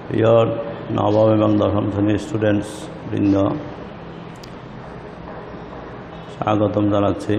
প্রিয় নবম এবং দশম শ্রেণীর স্টুডেন্টস বৃন্দ, স্বাগতম জানাচ্ছি।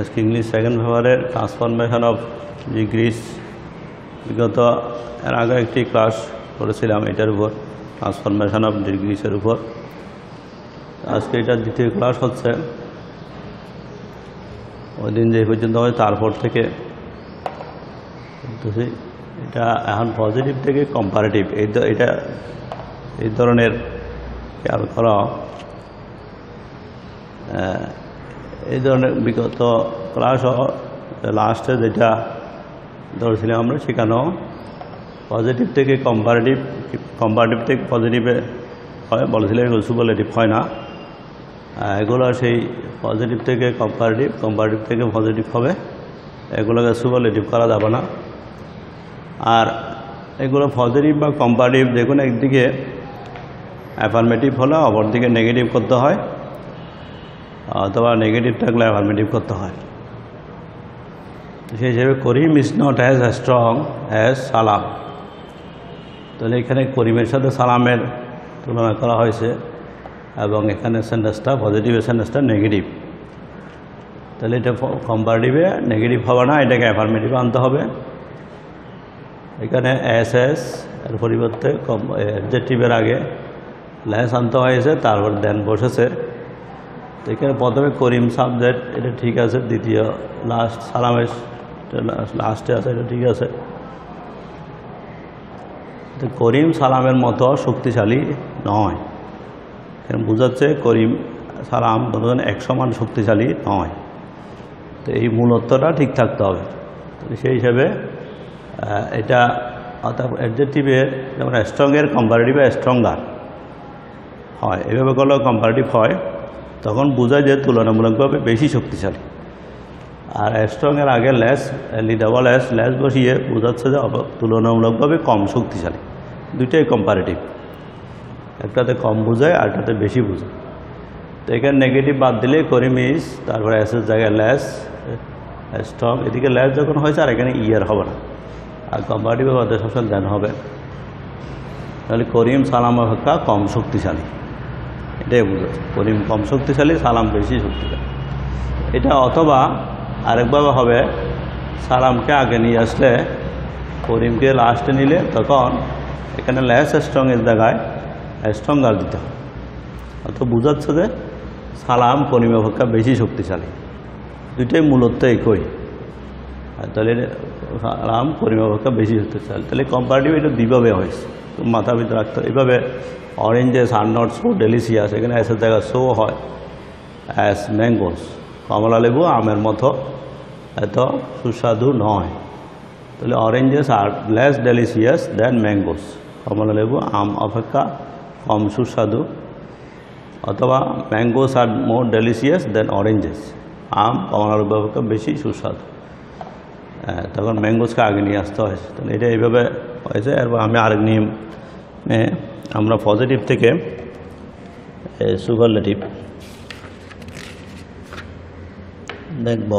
আজকে ইংলিশ সেকেন্ড পেপারের ট্রান্সফরমেশন অফ ডিগ্রিস বিগত এর আগে একটি ক্লাস করেছিলাম এটার উপর, ট্রান্সফরমেশন অফ ডিগ্রিসের উপর। আজকে এটার দ্বিতীয় ক্লাস হচ্ছে। ওই দিন যে পর্যন্ত হয় তারপর থেকে এটা এখন পজিটিভ থেকে কম্পারেটিভ এটা এই ধরনের খেয়াল করা। এই ধরনের বিগত ক্লাস লাস্টে যেটা ধরেছিলাম আমরা, সেখানেও পজিটিভ থেকে কম্পারেটিভ থেকে পজিটিভে হয় বলেছিলাম, এগুলো সুপারলেটিভ হয় না। এগুলো সেই পজিটিভ থেকে কম্পারেটিভ থেকে পজিটিভ হবে, এগুলোকে সুপারলেটিভ করা যাবে না। আর এগুলো পজিটিভ বা কম্পারেটিভ দেখুন, একদিকে অ্যাফার্মেটিভ হলে অপরদিকে নেগেটিভ করতে হয়, অথবা নেগেটিভ থাকলে অ্যাফার্মেটিভ করতে হয়। সেই হিসেবে Karim is not as strong as Salam. তাহলে এখানে করিমের সাথে সালামের তুলনা করা হয়েছে, এবং এখানে সেন্টেন্সটা পজিটিভের সেন্টেন্সটা নেগেটিভ। তাহলে এটা কম্পারেটিভে নেগেটিভ হবে না, এটাকে অ্যাফার্মেটিভে আনতে হবে। এখানে এস এর পরিবর্তে অ্যাডজেক্টিভের আগে লেস আনতে হয়েছে, তারপর দেন বসেছে। তো এখানে প্রথমে করিম সাবজেক্ট, এটা ঠিক আছে। দ্বিতীয় লাস্ট সালামের লাস্টে আছে, এটা ঠিক আছে। তো করিম সালামের মতো শক্তিশালী নয়, এখানে বোঝাচ্ছে করিম সালাম দুজন এক সমান শক্তিশালী নয়। তো এই মূলত্বটা ঠিক থাকতে হবে। সেই হিসাবে এটা অর্থাৎ অ্যাডজেক্টিভের যেমন স্ট্রংয়ের কম্পারেটিভে স্ট্রঙ্গার হয়, এভাবে করলেও কম্পারেটিভ হয়, তখন বোঝায় যে তুলনামূলকভাবে বেশি শক্তিশালী। আর স্ট্রংয়ের আগে লেস ডাবল লেস বসিয়ে বোঝাচ্ছে যে তুলনামূলকভাবে কম শক্তিশালী। দুইটাই কম্পারেটিভ, একটাতে কম বোঝায় আর একটাতে বেশি বোঝায়। তো এখানে নেগেটিভ বাদ দিলে করিম ইজ, তারপরে এসের জায়গায় লেস স্ট্রং, এদিকে লেস যখন হয়েছে আর এখানে ইয়ার হবে না, আর কম্পারেটিভের মধ্যে সবসময় দেন হবে। তাহলে করিম সালাম অপেক্ষা কম শক্তিশালী, এটাই বোঝাচ্ছে। করিম কম শক্তিশালী, সালাম বেশি শক্তিশালী। এটা অথবা আরেকভাবে হবে, সালামকে আগে নিয়ে আসলে করিমকে লাস্টে নিলে তখন এখানে লেস স্ট্রংয়ের জায়গায় স্ট্রঙ্গার দিতে হবে। অত বোঝাচ্ছে যে সালাম করিম অপেক্ষা বেশি শক্তিশালী। দুইটাই মূলত একই। তাহলে সালাম করিম অপেক্ষা বেশি শক্তিশালী। তাহলে কম্পারেটিভ এটা দুইভাবে হয়েছে, তো মাথার ভিতরে রাখতে হবে। এইভাবে oranges are not so delicious, এখানে এসের জায়গায় সো হয় অ্যাজ ম্যাঙ্গোস, কমলা লেবু আমের মতো এত সুস্বাদু নয়। তাহলে oranges are less delicious than mangoes, কমলা লেবু আম অপেক্ষা কম সুস্বাদু। অথবা mangoes are more delicious than oranges, আম কমলা লেবু অপেক্ষা বেশি সুস্বাদু। তখন ম্যাঙ্গোসকে আগে নিয়ে আসতে হয়েছে। তাহলে এটা এইভাবে হয়েছে। এরপর আমি আরেক নিয়মে আমরা পজিটিভ থেকে সুপারলেটিভ দেখব।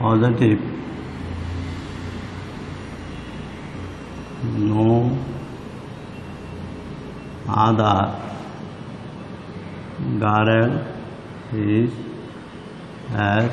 Positive, no other girl is as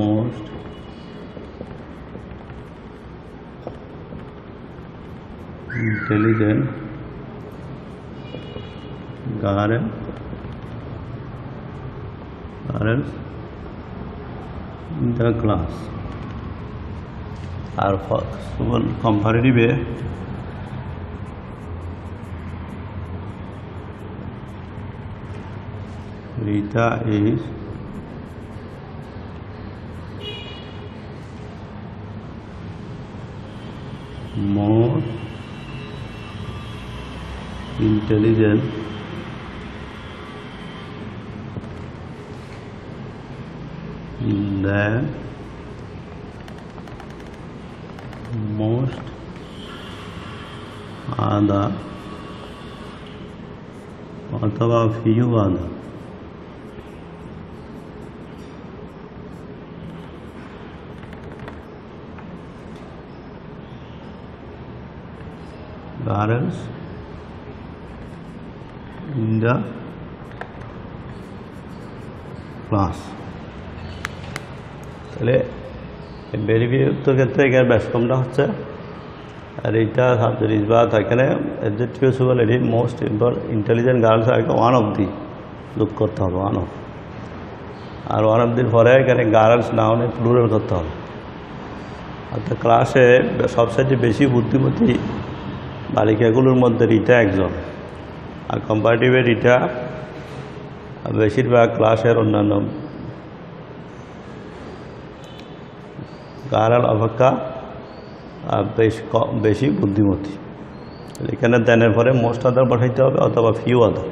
most intelligent girls in the class. R কম্পারেটিভে Rita is more intelligent than most other অথবা few other girls in the class. তাহলে ভেরিফিকের ক্ষেত্রে এখানে ব্যাসকমটা হচ্ছে আর এইটা সাবজেক্ট বা এখানে adjective superlative most intelligent girls আগে one of the যোগ করতে হবে, ওয়ান অফ। আর ওয়ান অফ দির পরে এখানে গার্লস নাউনে প্লুরাল করতে হবে। অর্থাৎ ক্লাসে সবচেয়ে বেশি বুদ্ধিমতী বালিকাগুলোর মধ্যে রিটা একজন, আর কম্পারেটিভে রিটা বেশিরভাগ ক্লাসের অন্যান্য গার্ল অপেক্ষা বেশি বুদ্ধিমতী। এখানে দেনের পরে মোস্ট আদার পাঠাইতে হবে অথবা ফিউ আদার।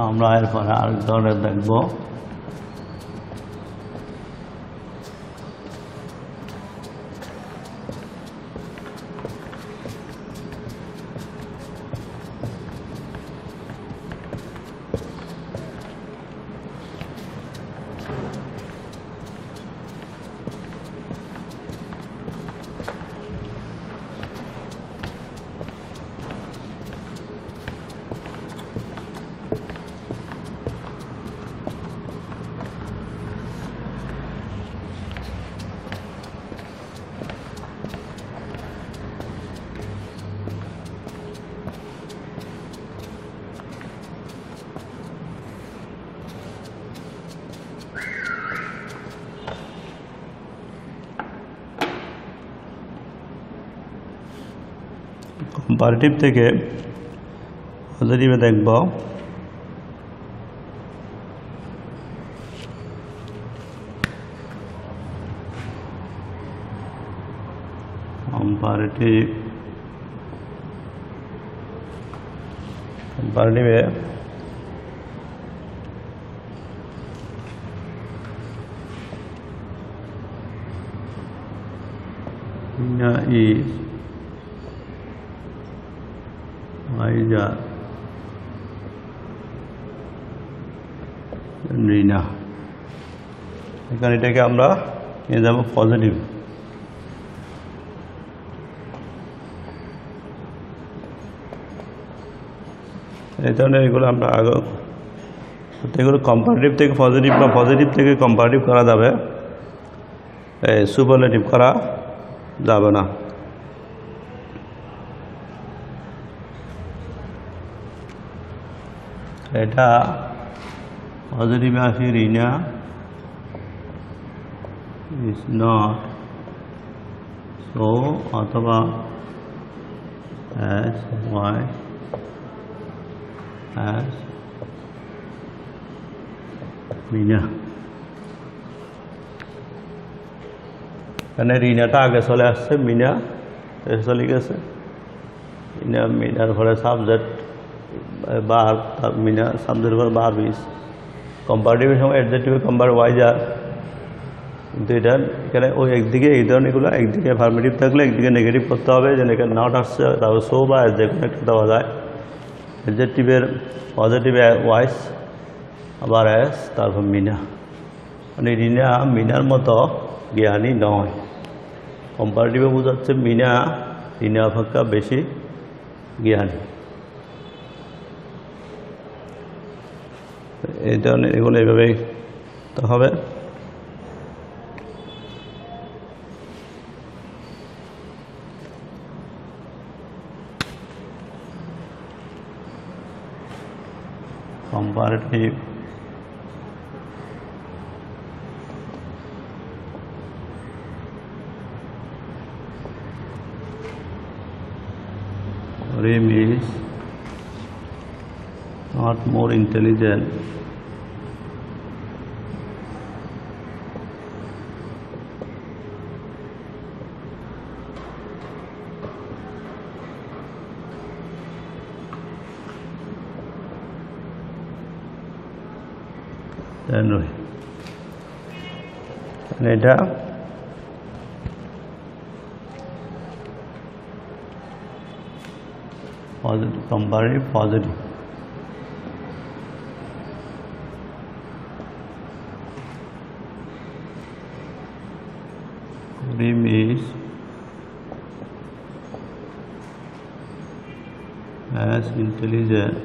আমরা এরপরে আরেক ধরনের দেখব কম্পারেটিভ থেকে পজিটিভে দেখব কম্পারেটিভে is wiser than Rina। এখানে এটাকে আমরা নিয়ে যাব পজিটিভ। এই ধরনের এগুলো আমরা আগে এগুলো কম্পারেটিভ থেকে পজিটিভ বা পজিটিভ থেকে কম্পারেটিভ করা যাবে, সুপারলেটিভ করা যাবে না। এটা পজিটিভে আসি রিনা ইজ নট সো অথবা as white as রিনা। এখানে রিনাটা আগে চলে আসছে, মিনা চলে গেছে। মিনার ঘরে সাবজেক্ট বার, মিনা সাবজেক্ট ঘরে বার বিস। কম্পারেটিভের সময় অ্যাডজেক্টিভে কম্পার ওয়াইজার, কিন্তু এটা এখানে ওই একদিকে এই ধরনের এগুলো একদিকে অ্যাফার্মেটিভ থাকলে একদিকে নেগেটিভ করতে হবে, যেন এখানে নট আসছে তারপর সো বা যে কোনো একটা দেওয়া যায়। অ্যাডজেক্টিভের পজিটিভে ওয়াইস আবার এস, তারপর মিনা, মানে রিনা মিনার মতো জ্ঞানী নয়। কম্পারেটিভে বোঝাচ্ছে মিনা রিনা অপেক্ষা বেশি জ্ঞানী। এই ধরনের এগুলো এইভাবেই তো হবে। Comparative Karim is not more intelligent than Rohim। এটা positive, comparative positive। Karim is as intelligent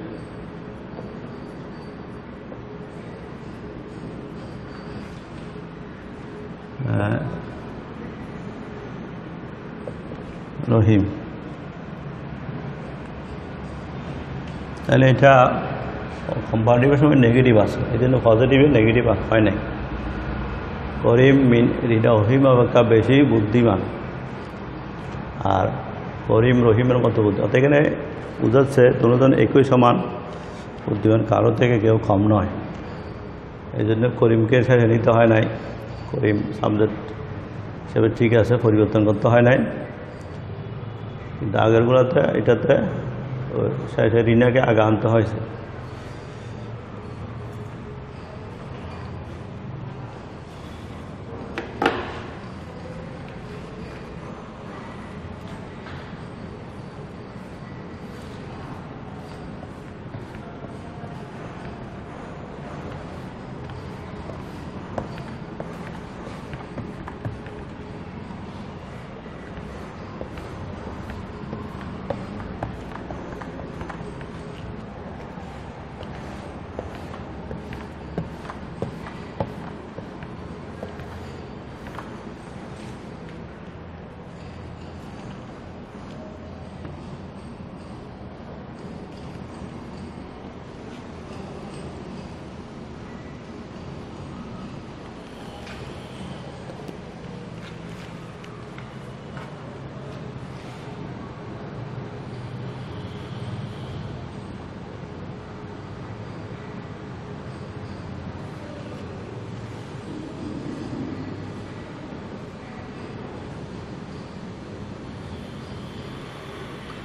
as Rohim। তাহলে এটা কম্পারেটিভের সময় নেগেটিভ আছে, এই জন্য পজিটিভে নেগেটিভ হয় নাই। করিম রহিম অপেক্ষা বেশি বুদ্ধিমান, আর করিম রহিমের মতো বুদ্ধি। অর্থাৎ এখানে বোঝাচ্ছে দুজন একই সমান বুদ্ধিমান, কারো থেকে কেউ কম নয়। এই জন্য করিমকে শেষে নিতে হয় নাই, করিম সাবজেক্ট হিসেবে ঠিক আছে, পরিবর্তন করতে হয় নাই। কিন্তু আগেরগুলোতে এটাতে শেষে রিনাকে আগে আনতে হয়েছে।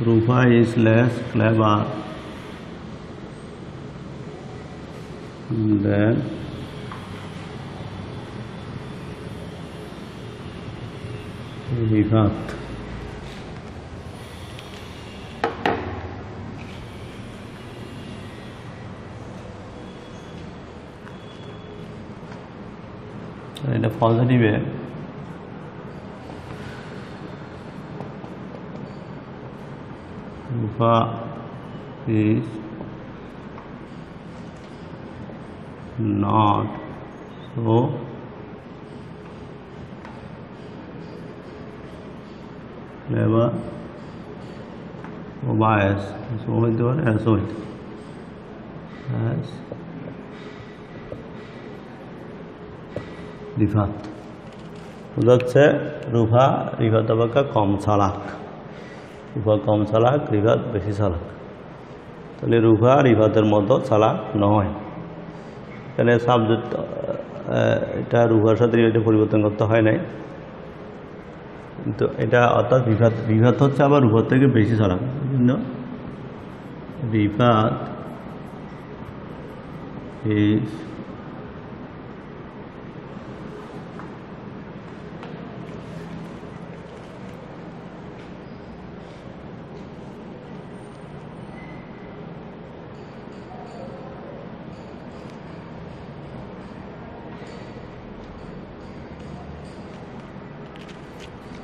Rufa is less clever than Rifat। এটা পজিটিভে Rufa is not so clever or bias, so হইতে পারে as হইতে as রিফাত। বোঝাচ্ছে রুফা রিফাত অপেক্ষা কম চালাক, রুফা কম চালাক, রিফাত বেশি চালাক। তাহলে রুফা রিফাতের মতো চালাক নয়। এখানে সাবজেক্ট এটা রুফার সাথে এটা পরিবর্তন করতে হয় নাই, কিন্তু এটা অর্থাৎ রিফাত হচ্ছে আবার রুফার থেকে বেশি চালাক। এই জন্য রিফাত ইজ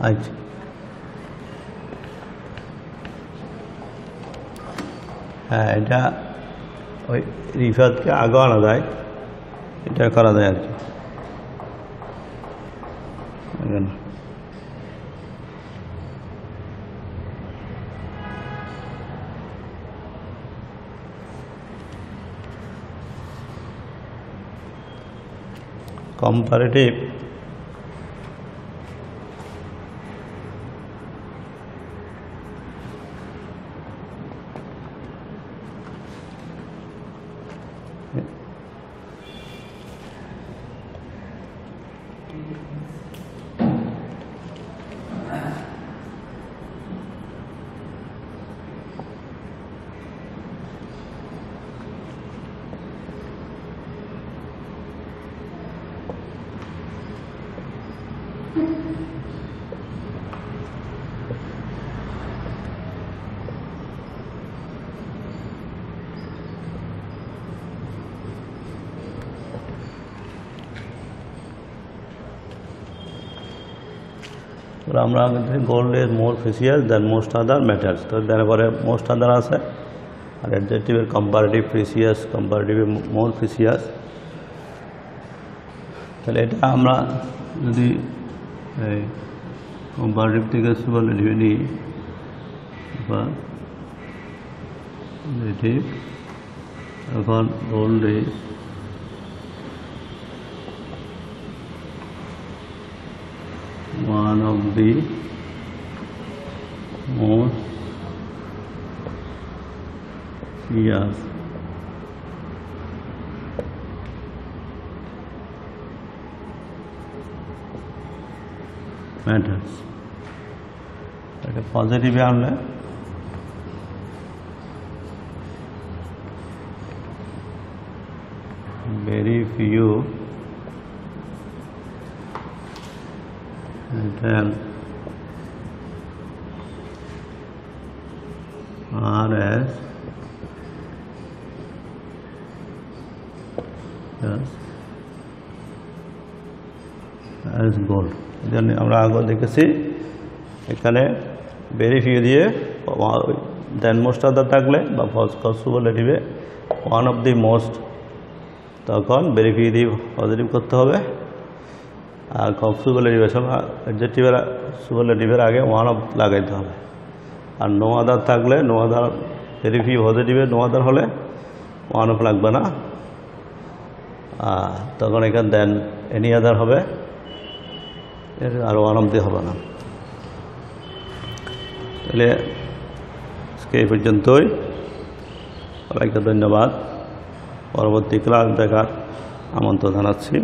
আচ্ছা হ্যাঁ এটা ওই রিফাতকে আগে আনা যায়, এটা করা যায় আর কি। কম্পারেটিভ আমরা gold is more precious than most other matters, তো তারপরে মোস্ট আদার আছে আর অ্যাডজেক্টিভের কম্পারেটিভ প্রিসিয়াস, কম্পারেটিভে মোর প্রিসিয়াস। তাহলে এটা আমরা যদি কম্পারেটিভ থেকে সুপারলেটিভ নিই বা এখন gold is one of the most precious matters. এটা পজিটিভে আনলে very few then are as gold। আমরা আগে দেখেছি এখানে ভেরি ফিউ দিয়ে দেন মোস্ট আদার থাকলে বা সুপারলেটিভে ওয়ান অফ দি মোস্ট, তখন ভেরি ফিউ দিয়ে পজিটিভ করতে হবে। আর সুপারলেটিভের সময় অ্যাডজেক্টিভের সুপারলেটিভের আগে ওয়ান অফ লাগাইতে হবে। আর নো আদার থাকলে নো আদার ভেরি ফিউ পজিটিভে নো আদার হলে ওয়ান অফ লাগবে না, তখন এখানে দেন এনি আদার হবে, আর ওয়ান অফ দিয়ে হবে না। তাহলে আজকে এই পর্যন্তই, সবাইকে ধন্যবাদ। পরবর্তী ক্লাস দেখার আমন্ত্রণ জানাচ্ছি।